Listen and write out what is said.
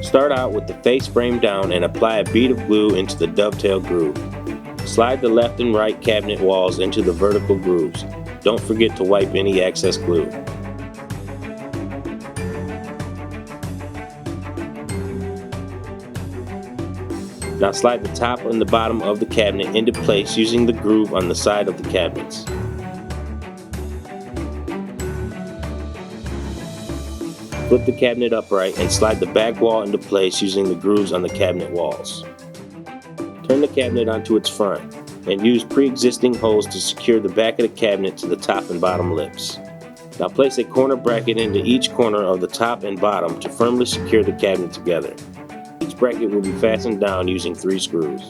Start out with the face frame down and apply a bead of glue into the dovetail groove. Slide the left and right cabinet walls into the vertical grooves. Don't forget to wipe any excess glue. Now slide the top and the bottom of the cabinet into place using the groove on the side of the cabinets. Flip the cabinet upright and slide the back wall into place using the grooves on the cabinet walls. Turn the cabinet onto its front and use pre-existing holes to secure the back of the cabinet to the top and bottom lips. Now place a corner bracket into each corner of the top and bottom to firmly secure the cabinet together. Each bracket will be fastened down using 3 screws.